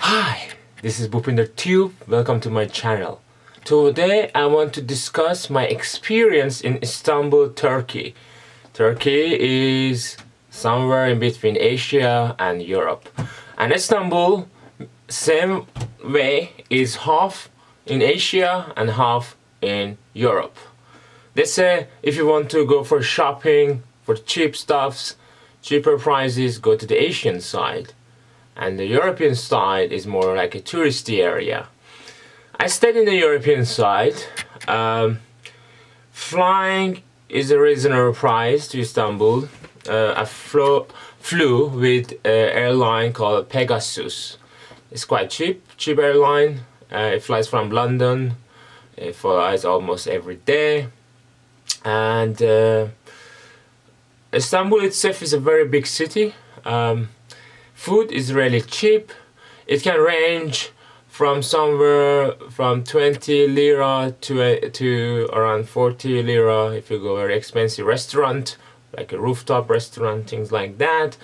Hi, this is Bhupinder Tube. Welcome to my channel. Today I want to discuss my experience in Istanbul, Turkey. Turkey is somewhere in between Asia and Europe. And Istanbul, same way, is half in Asia and half in Europe. They say if you want to go for shopping, for cheap stuffs, cheaper prices, go to the Asian side. And the European side is more like a touristy area. I stayed in the European side. Flying is a reasonable price to Istanbul. I flew with an airline called Pegasus. It's quite cheap airline. It flies from London. It flies almost every day. And Istanbul itself is a very big city. Food is really cheap. It can range from somewhere from 20 lira to around 40 lira if you go to a very expensive restaurant, like a rooftop restaurant, things like that.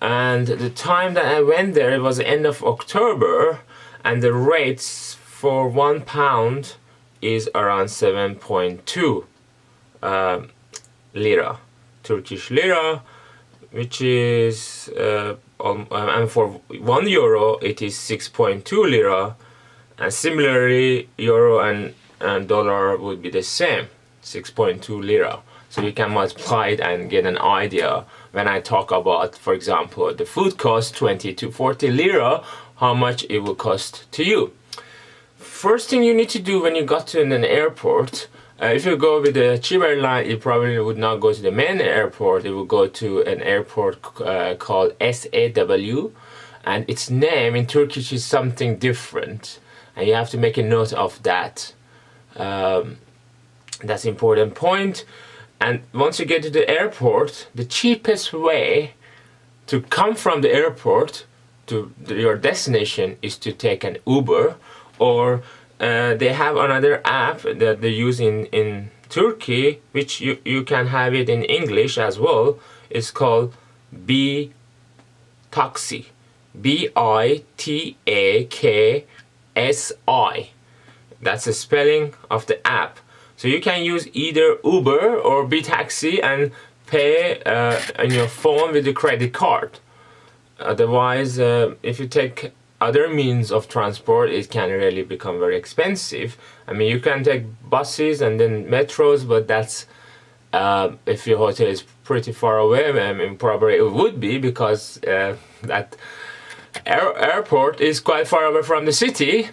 And the time that I went there, it was the end of October, and the rates for £1 is around 7.2 lira, Turkish lira, which is and for €1 it is 6.2 lira, and similarly euro and dollar would be the same, 6.2 lira. So you can multiply it and get an idea when I talk about, for example, the food cost 20 to 40 lira, how much it will cost to you. First thing you need to do when you got to an airport, if you go with a cheap airline, you probably would not go to the main airport. You will go to an airport called SAW, and its name in Turkish is something different, and you have to make a note of that. That's an important point. And once you get to the airport, the cheapest way to come from the airport to your destination is to take an Uber, or they have another app that they use in Turkey, which you can have it in English as well. It's called BiTaksi. BiTaksi. That's the spelling of the app. So you can use either Uber or BiTaksi and pay on your phone with the credit card. Otherwise, if you take other means of transport, it can really become very expensive. I mean, you can take buses and then metros, but that's if your hotel is pretty far away. I mean, probably it would be, because that airport is quite far away from the city.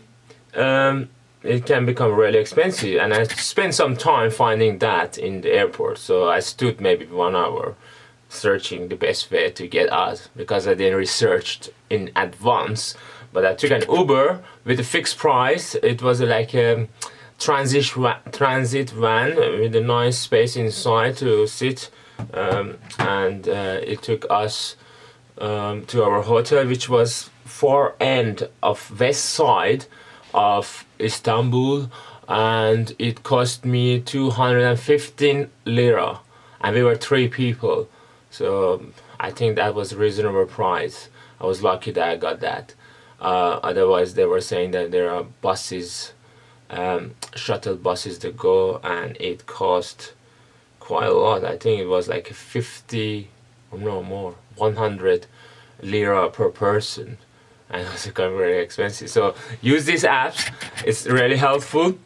It can become really expensive, and I spent some time finding that in the airport. So I stood maybe 1 hour searching the best way to get out, because I didn't research in advance. But I took an Uber with a fixed price. It was like a transit van with a nice space inside to sit, and it took us to our hotel, which was far end of west side of Istanbul, and it cost me 215 lira, and we were 3 people. So I think that was a reasonable price. I was lucky that I got that. Otherwise, they were saying that there are buses, shuttle buses that go, and it cost quite a lot. I think it was like 50 or no more, 100 lira per person, and it was very expensive. So use these apps, it's really helpful.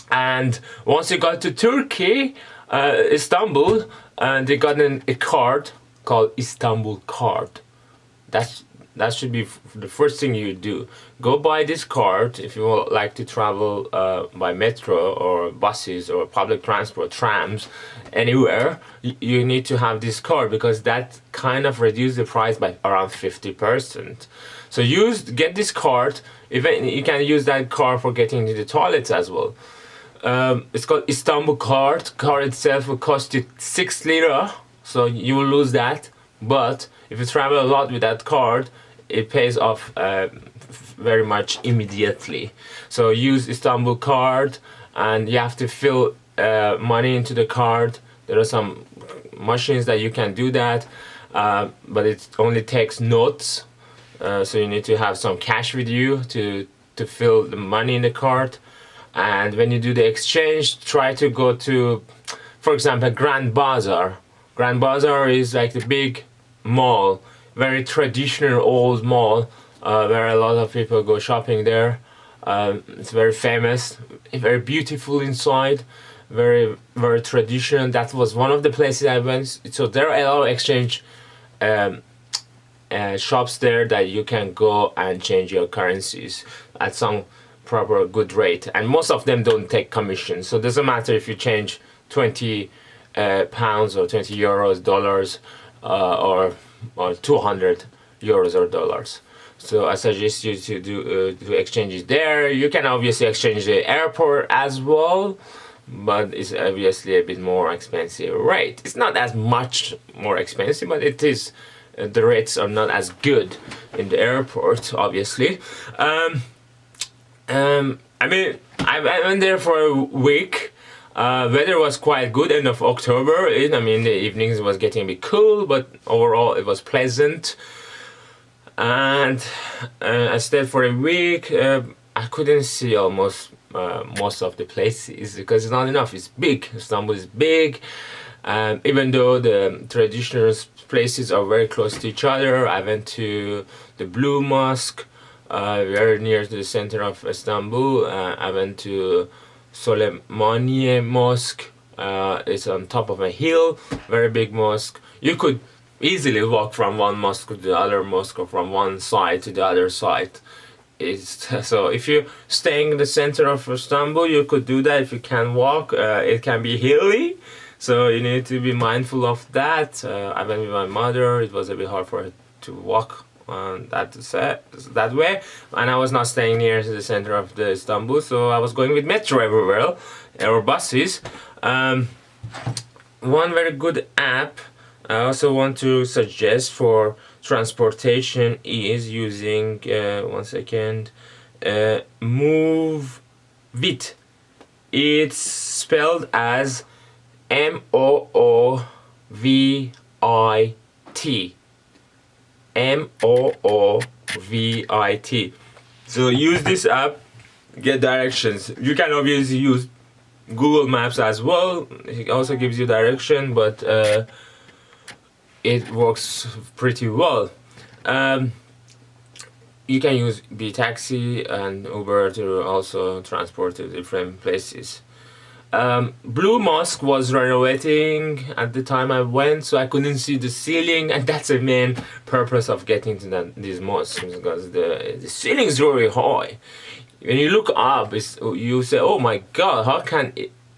And once you got to Turkey, Istanbul, they got a card called Istanbul card. That should be the first thing you do. Go buy this card if you would like to travel by metro or buses or public transport, trams, anywhere. You need to have this card, because that kind of reduces the price by around 50%. So get this card. Even you can use that card for getting to the toilets as well. It's called Istanbul card. Card itself will cost you 6 lira, so you will lose that. But if you travel a lot with that card, it pays off very much immediately. So use Istanbul card, and you have to fill money into the card. There are some machines that you can do that, but it only takes notes. so you need to have some cash with you to fill the money in the cart. And when you do the exchange, try to go to, for example, Grand Bazaar. Grand Bazaar is like the big mall, very traditional old mall, where a lot of people go shopping there. It's very famous, very beautiful inside, very very traditional. That was one of the places I went. So there are a lot of exchange shops there that you can go and change your currencies at some proper good rate, and most of them don't take commission, so it doesn't matter if you change 20 pounds or 20 euros, dollars, or 200 euros or dollars. So I suggest you to do exchanges there. You can obviously exchange the airport as well, but it's obviously a bit more expensive rate. It's not as much more expensive, but it is the rates are not as good in the airport, obviously. I mean, I went there for a week. Weather was quite good, end of October. I mean, the evenings was getting a bit cool, but overall it was pleasant. And I stayed for a week. I couldn't see almost most of the places because it's not enough. It's big. Istanbul is big. Even though the traditional places are very close to each other, I went to the Blue Mosque, very near to the center of Istanbul. I went to Soleimaniye Mosque. It's on top of a hill, very big mosque. You could easily walk from one mosque to the other mosque, or from one side to the other side. So if you're staying in the center of Istanbul, you could do that. If you can walk, it can be hilly, so you need to be mindful of that. I went with my mother. It was a bit hard for her to walk on that way, and I was not staying near the center of the Istanbul, so I was going with metro everywhere or buses. One very good app I also want to suggest for transportation is using one second, Move Vit. It's spelled as Moovit. Moovit. So use this app, get directions. You can obviously use Google Maps as well. It also gives you direction, but it works pretty well. You can use BiTaksi and Uber to also transport to different places. Blue Mosque was renovating at the time I went, so I couldn't see the ceiling, and that's the main purpose of getting to these mosques, because the ceiling is really high. When you look up, you say, "Oh my God, how can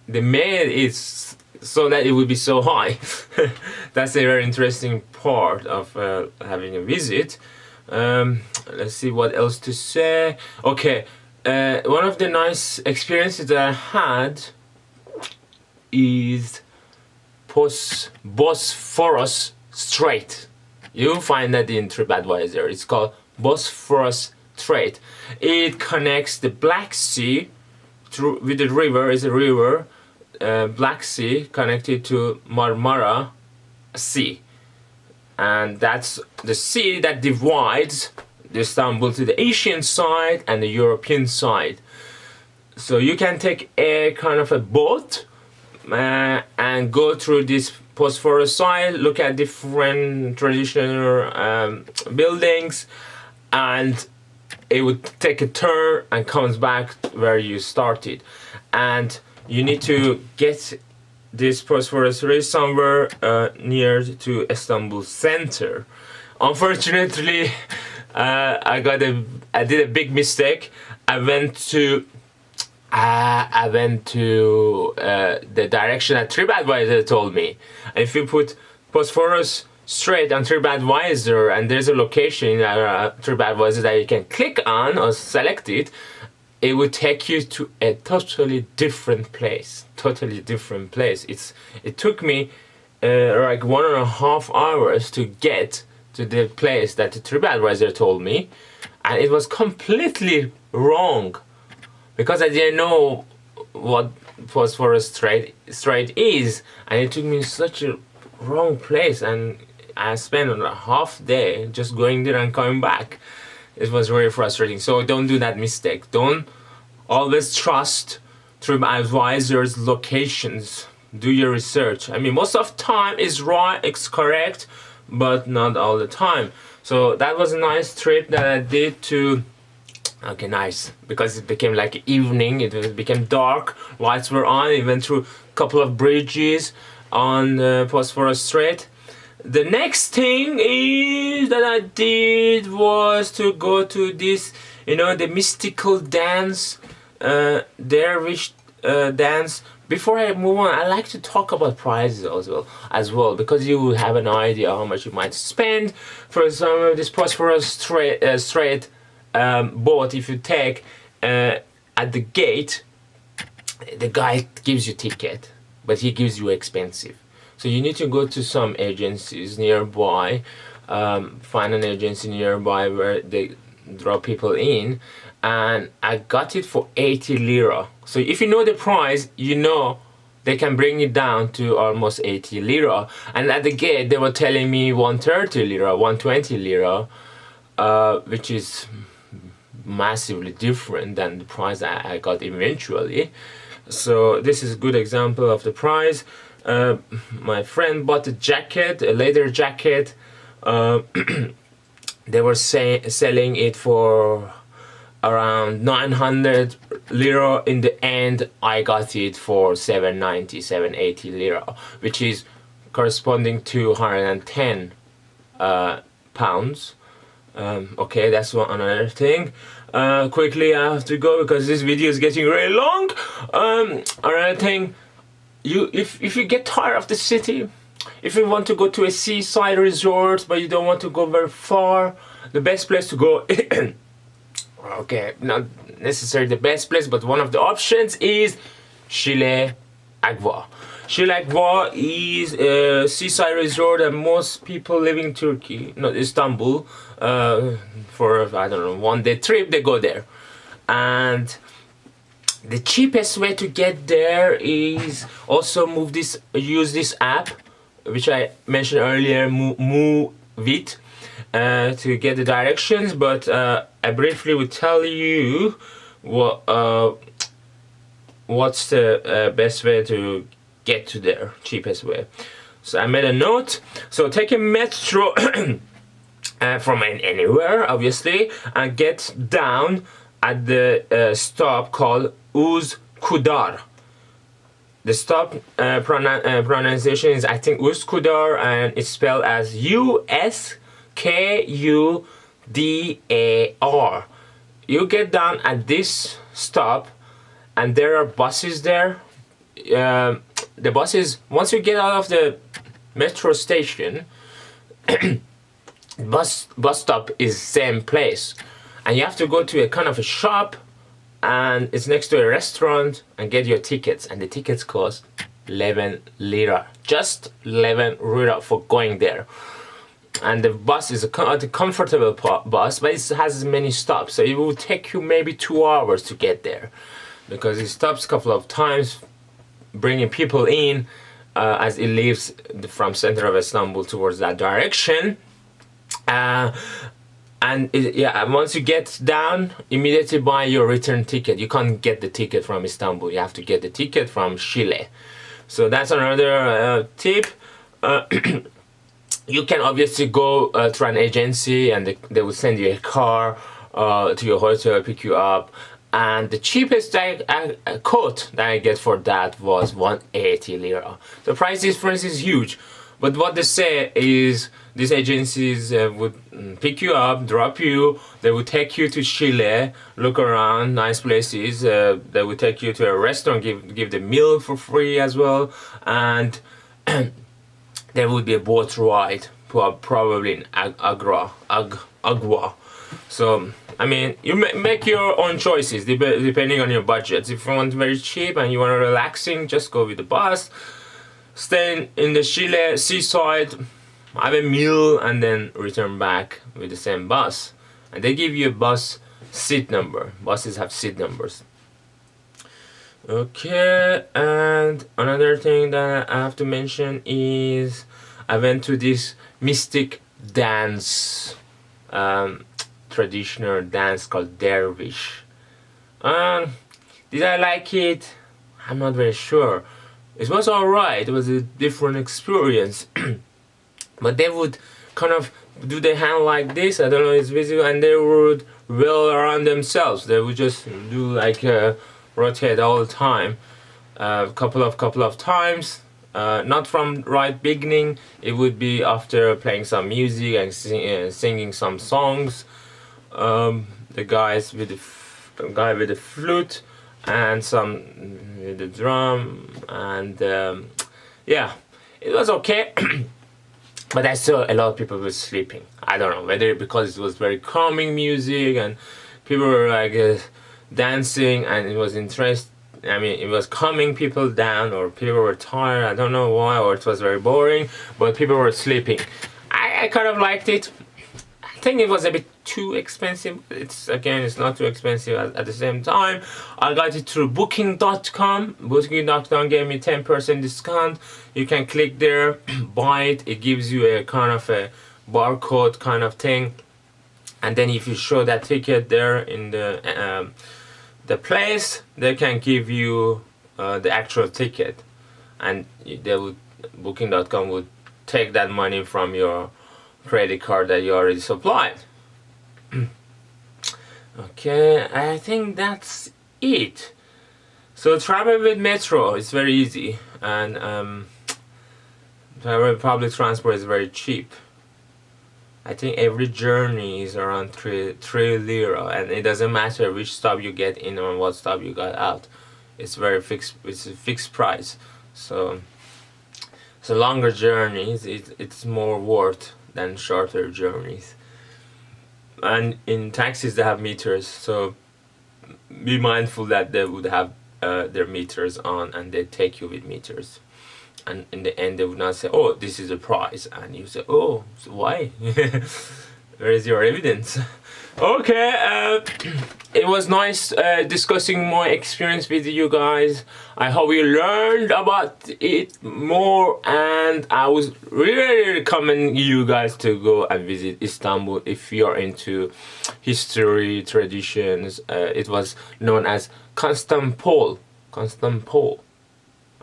they made it so that it would be so high?" That's a very interesting part of having a visit. Let's see what else to say. Okay, one of the nice experiences that I had is Bosphorus Strait. You'll find that in TripAdvisor. It's called Bosphorus Strait. It connects the Black Sea with the river. Is a river, Black Sea, connected to Marmara Sea, and that's the sea that divides Istanbul to the Asian side and the European side. So you can take a kind of a boat and go through this Bosphorus side, look at different traditional buildings, and it would take a turn and comes back where you started. And you need to get this Bosphorus race somewhere near to Istanbul center. Unfortunately, I did a big mistake. I went to the direction that TripAdvisor told me. And if you put Bosphorus Strait on TripAdvisor, and there's a location in TripAdvisor that you can click on or select it, it would take you to a totally different place. It took me like 1.5 hours to get to the place that the TripAdvisor told me, and it was completely wrong because I didn't know what Bosphorus Strait is, and it took me such a wrong place, and I spent a half day just going there and coming back. It was very frustrating. So don't do that mistake. Don't always trust TripAdvisor's locations. Do your research. I mean, most of the time is right, it's correct, but not all the time. So that was a nice trip that I did to. Okay, nice, because it became like evening. It became dark. Lights were on. We went through a couple of bridges on Bosphorus Strait. The next thing is that I did was to go to this, the mystical dance, dervish dance. Before I move on, I like to talk about prices as well, because you will have an idea how much you might spend. For example, this Bosphorus Strait boat, if you take at the gate, the guy gives you ticket, but he gives you expensive. So you need to go to some agencies nearby, find an agency nearby where they draw people in, and I got it for 80 lira. So if you know the price, they can bring it down to almost 80 lira. And at the gate, they were telling me 130 lira, 120 lira, which is massively different than the price I got eventually. So this is a good example of the price. My friend bought a leather jacket. They were selling it for around 900 lira. In the end, I got it for 790, 780 lira, which is corresponding to 110 pounds. Okay, that's another thing. Quickly, I have to go because this video is getting really long. Another thing, if you get tired of the city, if you want to go to a seaside resort but you don't want to go very far, the best place to go okay, not necessarily the best place, but one of the options is Şile Agva. Şile Agva is a seaside resort that most people living in Turkey, not Istanbul, for I don't know, one-day trip, they go there. And the cheapest way to get there is also use this app, which I mentioned earlier, Move It, to get the directions. But I briefly will tell you what's the best way to get to there, cheapest way. So I made a note. So take a metro from anywhere, obviously, and get down at the stop called Üsküdar. The stop pronunciation is, I think, Üsküdar, and it's spelled as Uskudar. You get down at this stop, and there are buses there. The buses, once you get out of the metro station, bus stop is same place, and you have to go to a kind of a shop, and it's next to a restaurant, and get your tickets, and the tickets cost 11 lira, just 11 lira for going there. And the bus is a comfortable bus, but it has many stops, so it will take you maybe 2 hours to get there, because it stops a couple of times, bringing people in as it leaves from center of Istanbul towards that direction. And once you get down, immediately buy your return ticket. You can't get the ticket from Istanbul. You have to get the ticket from Şile. So that's another tip. You can obviously go to an agency, and they will send you a car to your hotel, pick you up. And the cheapest quote that I get for that was 180 lira. The price difference is huge. But what they say is these agencies would pick you up, drop you, they would take you to Şile, look around, nice places, they would take you to a restaurant, give the meal for free as well, and there would be a boat ride, probably in Agwa. So, I mean, you make your own choices depending on your budget. If you want very cheap and you want relaxing, just go with the bus. Stay in the Şile seaside, have a meal, and then return back with the same bus. And they give you a bus seat number. Buses have seat numbers. Okay, and another thing that I have to mention is I went to this mystic dance, traditional dance called dervish. Did I like it? I'm not very sure. It was alright. It was a different experience. But they would kind of do their hand like this. I don't know if it's visible, and they would whirl around themselves. They would just do like rotate all the time, couple of times. Not from right beginning. It would be after playing some music and singing some songs. The guy with the flute and some with the drum, and yeah, it was okay. But I saw a lot of people were sleeping. I don't know whether because it was very calming music and people were like dancing and it was it was calming people down, or people were tired. I don't know why, or it was very boring, but people were sleeping. I kind of liked it. I think it was a bit too expensive. It's not too expensive at the same time. I got it through booking.com. Booking.com gave me 10% discount. You can click there, buy it. It gives you a kind of a barcode kind of thing, and then if you show that ticket there in the place, they can give you the actual ticket, and booking.com would take that money from your credit card that you already supplied. Okay, I think that's it. So travel with metro is very easy, and travel with public transport is very cheap. I think every journey is around 3 lira, and it doesn't matter which stop you get in or what stop you got out. It's very fixed. It's a fixed price. So longer journeys, it's more worth than shorter journeys. And in taxis they have meters, so be mindful that they would have their meters on, and they take you with meters. And in the end they would not say, oh, this is the price, and you say, oh, so why? Where is your evidence? Okay, it was nice discussing my experience with you guys. I hope you learned about it more, and I was really recommend you guys to go and visit Istanbul if you're into history, traditions. It was known as Constantinople.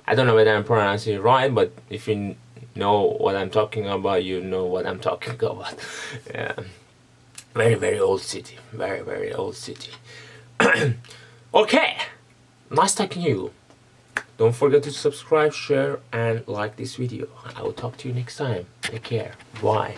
I don't know whether I'm pronouncing it right, but if you know what I'm talking about, you know what I'm talking about. Yeah. Very, very old city. Very, very old city. Okay. Nice talking to you. Don't forget to subscribe, share, and like this video. I will talk to you next time. Take care. Bye.